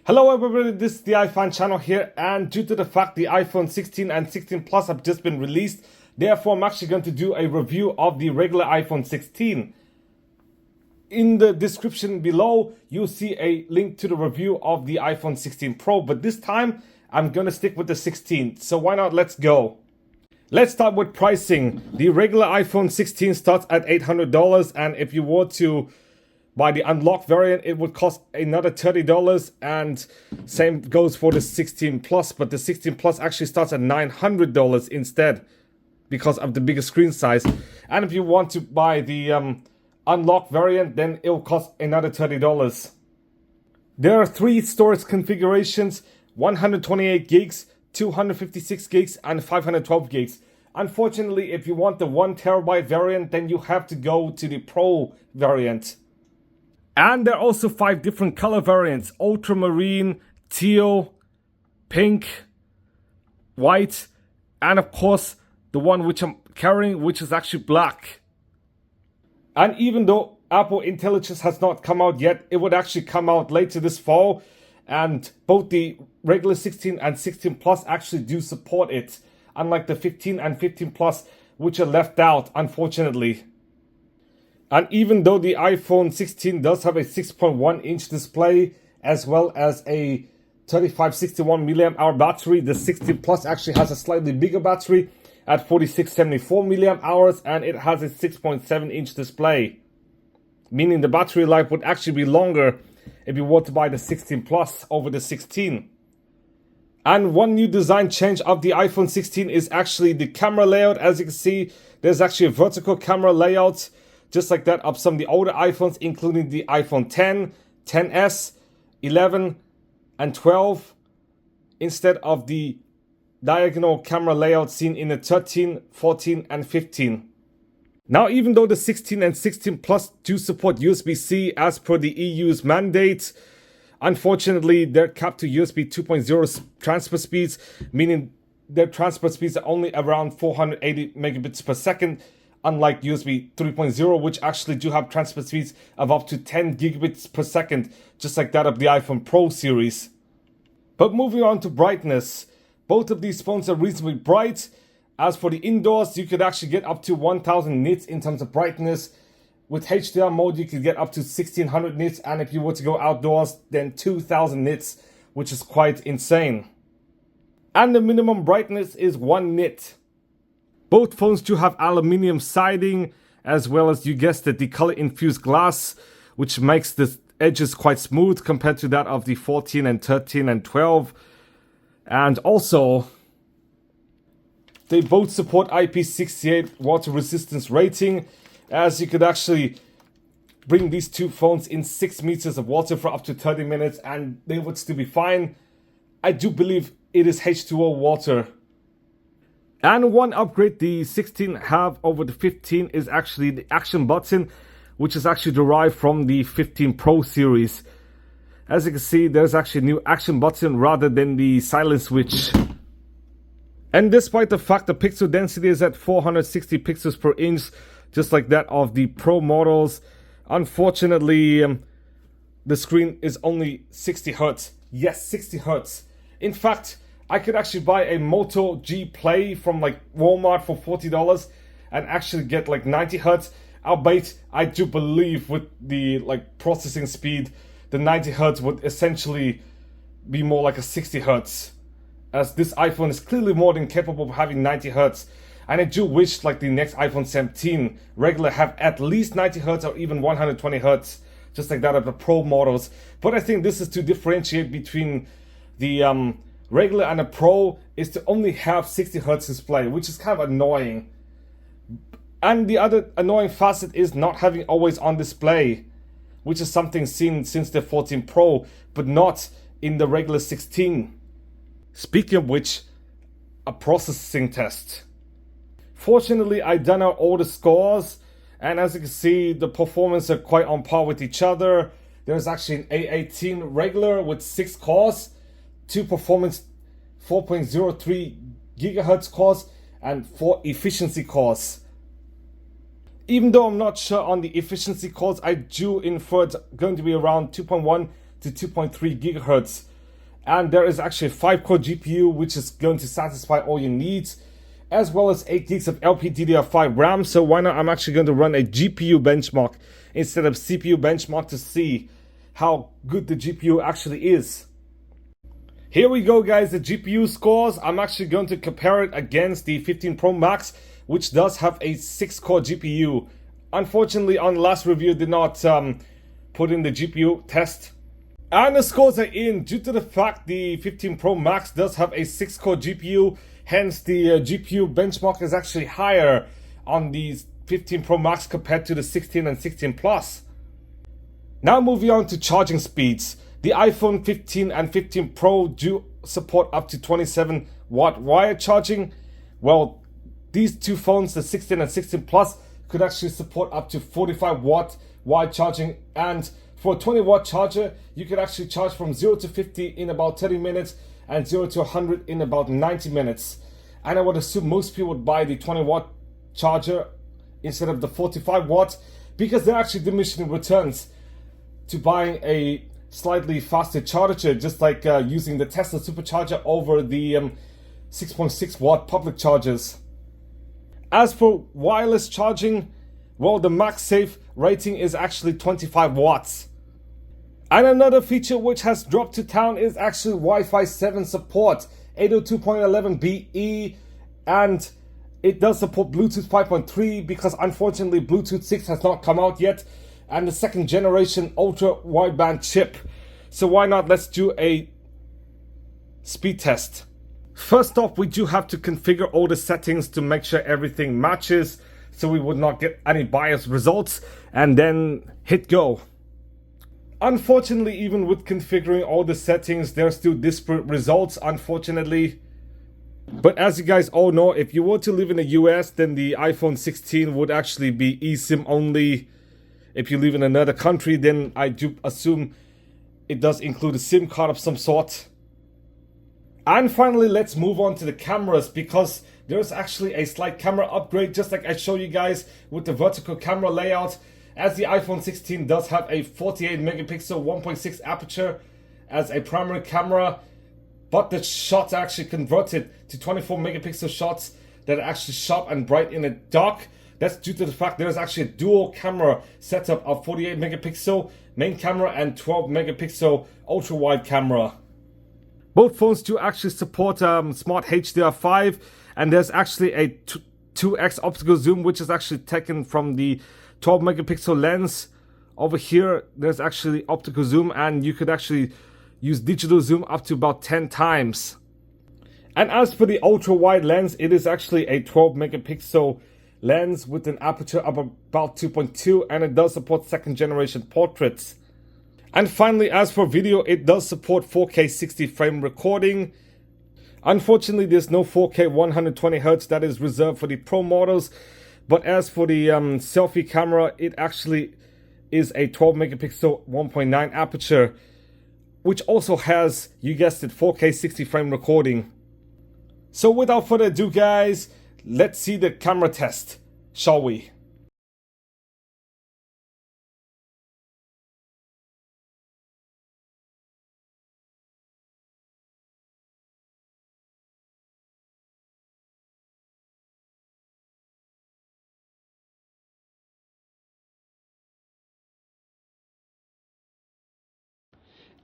Hello everybody, this is the iPhone channel here, and due to the fact the iPhone 16 and 16 Plus have just been released, therefore I'm actually going to do a review of the regular iPhone 16. In the description below, you'll see a link to the review of the iPhone 16 Pro, but this time I'm going to stick with the 16, so why not, let's go. Let's start with pricing. The regular iPhone 16 starts at $800, and if you were to buy the unlocked variant, it would cost another $30, and same goes for the 16 Plus, but the 16 Plus actually starts at $900 instead because of the bigger screen size. And if you want to buy the unlocked variant, then it will cost another $30. There are three storage configurations: 128 gigs, 256 gigs, and 512 gigs. Unfortunately, if you want the 1TB variant, then you have to go to the Pro variant. And there are also 5 different color variants: ultramarine, teal, pink, white, and of course the one which I'm carrying, which is actually black. And even though Apple Intelligence has not come out yet, it would actually come out later this fall, and both the regular 16 and 16 Plus actually do support it, unlike the 15 and 15 Plus, which are left out, unfortunately. And even though the iPhone 16 does have a 6.1-inch display as well as a 3561 mAh battery, the 16 Plus actually has a slightly bigger battery at 4674 mAh, and it has a 6.7-inch display, meaning the battery life would actually be longer if you were to buy the 16 Plus over the 16. And one new design change of the iPhone 16 is actually the camera layout. As you can see, there's actually a vertical camera layout, just like that of some of the older iPhones, including the iPhone 10, 10s, 11, and 12, instead of the diagonal camera layout seen in the 13, 14, and 15. Now, even though the 16 and 16 Plus do support USB-C as per the EU's mandate, unfortunately they're capped to USB 2.0 transfer speeds, meaning their transfer speeds are only around 480 megabits per second, unlike USB 3.0, which actually do have transfer speeds of up to 10 gigabits per second, just like that of the iPhone Pro series. But moving on to brightness, both of these phones are reasonably bright. As for the indoors, you could actually get up to 1000 nits in terms of brightness. With HDR mode, you could get up to 1600 nits, and if you were to go outdoors, then 2000 nits, which is quite insane. And the minimum brightness is 1 nit. Both phones do have aluminium siding, as well as, you guessed it, the color-infused glass, which makes the edges quite smooth compared to that of the 14 and 13 and 12. And also, they both support IP68 water resistance rating, as you could actually bring these two phones in 6 meters of water for up to 30 minutes and they would still be fine. I do believe it is H2O water. And one upgrade the 16 have over the 15 is actually the action button, which is actually derived from the 15 Pro series. As you can see, there's actually a new action button rather than the silent switch. And despite the fact the pixel density is at 460 pixels per inch, just like that of the Pro models, unfortunately, the screen is only 60 Hz. Yes, 60 Hz. In fact, I could actually buy a Moto G Play from like Walmart for $40 and actually get like 90 Hz. Albeit, I do believe with the like processing speed, the 90 Hz would essentially be more like a 60 Hz. As this iPhone is clearly more than capable of having 90 Hz. And I do wish like the next iPhone 17 regular have at least 90 Hz or even 120 Hz, just like that of the Pro models. But I think this is to differentiate between the regular and a Pro, is to only have 60 Hz display, which is kind of annoying. And the other annoying facet is not having always on display, which is something seen since the 14 Pro, but not in the regular 16. Speaking of which, a processing test. Fortunately, I done out all the scores, and as you can see, the performance are quite on par with each other. There's actually an A18 regular with 6 cores, 2 performance 4.03 gigahertz cores, and 4 efficiency cores. Even though I'm not sure on the efficiency cores, I do infer it's going to be around 2.1 to 2.3 gigahertz, And there is actually a 5-core GPU, which is going to satisfy all your needs, as well as 8 gigs of LPDDR5 RAM. So why not? I'm actually going to run a GPU benchmark instead of CPU benchmark to see how good the GPU actually is. Here we go, guys, the GPU scores. I'm actually going to compare it against the 15 Pro Max, which does have a 6-core GPU. Unfortunately, on the last review, did not put in the GPU test. And the scores are in due to the fact the 15 Pro Max does have a 6-core GPU. Hence, the GPU benchmark is actually higher on the 15 Pro Max compared to the 16 and 16 Plus. Now moving on to charging speeds. The iPhone 15 and 15 Pro do support up to 27 watt wired charging. Well, these two phones, the 16 and 16 Plus, could actually support up to 45 watt wired charging. And for a 20 watt charger, you could actually charge from 0 to 50 in about 30 minutes and 0 to 100 in about 90 minutes. And I would assume most people would buy the 20 watt charger instead of the 45 watt because they're actually diminishing returns to buying a slightly faster charger, just like using the Tesla supercharger over the 6.6 watt public chargers. As for wireless charging, well, the MagSafe rating is actually 25 watts. And another feature which has dropped to town is actually Wi-Fi 7 support, 802.11be, and it does support Bluetooth 5.3 because unfortunately Bluetooth 6 has not come out yet, and the second generation ultra wideband chip. So why not, let's do a speed test. First off, we do have to configure all the settings to make sure everything matches so we would not get any biased results, and then hit go. Unfortunately, even with configuring all the settings, there are still disparate results, unfortunately. But as you guys all know, if you were to live in the US, then the iPhone 16 would actually be eSIM only. If you live in another country, then I do assume it does include a SIM card of some sort. And finally, let's move on to the cameras, because there's actually a slight camera upgrade, just like I showed you guys with the vertical camera layout, as the iPhone 16 does have a 48 megapixel 1.6 aperture as a primary camera, but the shots are actually converted to 24 megapixel shots that are actually sharp and bright in the dark. That's due to the fact there's actually a dual camera setup of 48 megapixel main camera and 12 megapixel ultra wide camera. Both phones do actually support smart HDR5, and there's actually a 2x optical zoom, which is actually taken from the 12 megapixel lens. Over here, there's actually optical zoom, and you could actually use digital zoom up to about 10 times. And as for the ultra wide lens, it is actually a 12 megapixel lens with an aperture of about 2.2, and it does support second generation portraits. And finally, as for video, it does support 4K 60 frame recording. Unfortunately, there's no 4K 120Hz that is reserved for the Pro models. But as for the selfie camera, it actually is a 12 megapixel 1.9 aperture, which also has, you guessed it, 4K 60 frame recording. So without further ado, guys, let's see the camera test, shall we?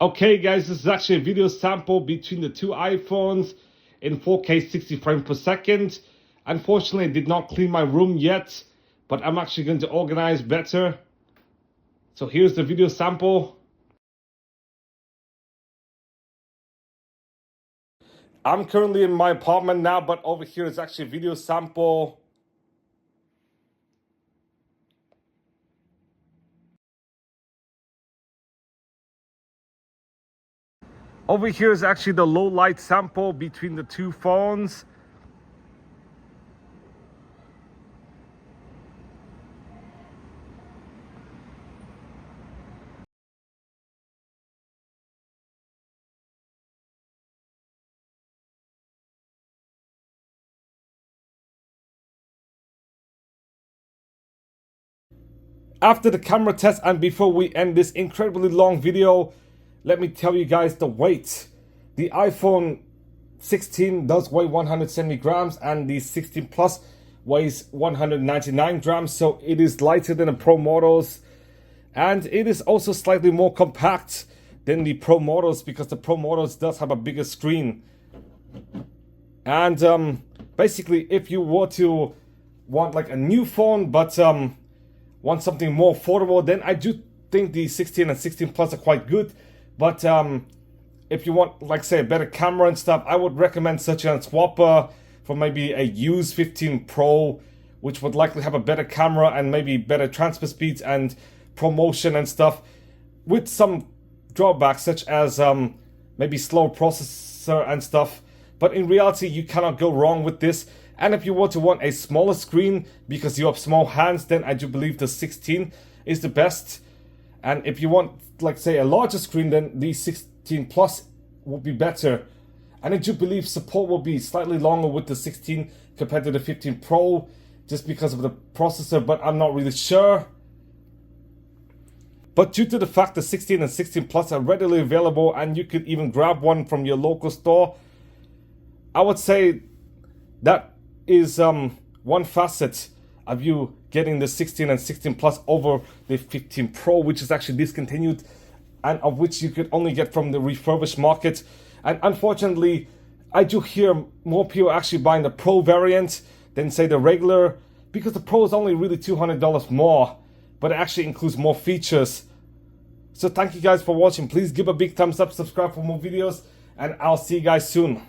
Okay guys, this is actually a video sample between the two iPhones in 4K 60 frames per second. Unfortunately, I did not clean my room yet, but I'm actually going to organize better. So here's the video sample. I'm currently in my apartment now, but over here is actually a video sample. Over here is actually the low light sample between the two phones. After the camera test and before we end this incredibly long video, let me tell you guys the wait The iPhone 16 does weigh 170 grams and the 16 Plus weighs 199 grams, so it is lighter than the Pro models, and it is also slightly more compact than the Pro models because the Pro models does have a bigger screen. And basically, if you were to want like a new phone but want something more affordable, then I do think the 16 and 16 Plus are quite good. But if you want, like, say, a better camera and stuff, I would recommend searching on Swapper for maybe a used 15 Pro, which would likely have a better camera and maybe better transfer speeds and promotion and stuff, with some drawbacks such as maybe slow processor and stuff. But in reality, you cannot go wrong with this. And if you were to want a smaller screen because you have small hands, then I do believe the 16 is the best. And if you want, like, say, a larger screen, then the 16 Plus would be better. And I do believe support will be slightly longer with the 16 compared to the 15 Pro, just because of the processor, but I'm not really sure. But due to the fact the 16 and 16 Plus are readily available and you could even grab one from your local store, I would say that is one facet of you getting the 16 and 16 Plus over the 15 Pro, which is actually discontinued and of which you could only get from the refurbished market. And unfortunately, I do hear more people actually buying the Pro variant than, say, the regular, because the Pro is only really $200 more, but it actually includes more features. So thank you guys for watching. Please give a big thumbs up, subscribe for more videos, and I'll see you guys soon.